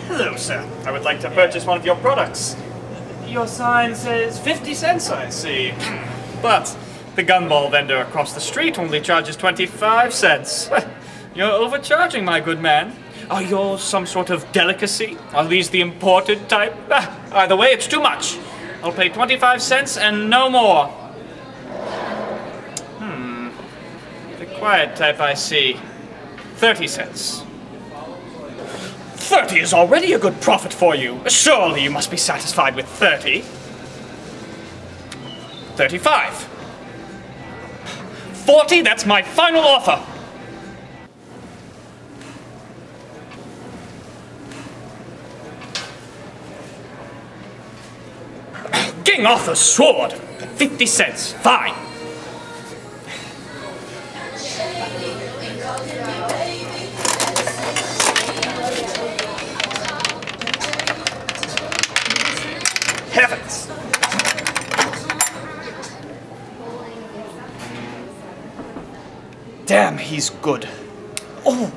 Hello, sir. I would like to purchase one of your products. Your sign says 50 cents, I see. But the gumball vendor across the street only charges 25 cents. You're overcharging, my good man. Are yours some sort of delicacy? Are these the imported type? Either way, it's too much. I'll pay 25 cents and no more. The quiet type, I see. 30 cents. 30 is already a good profit for you. Surely you must be satisfied with 30. 35. 40, that's my final offer. King Arthur's sword. 50 cents. Fine. Heavens. Damn, he's good. Oh.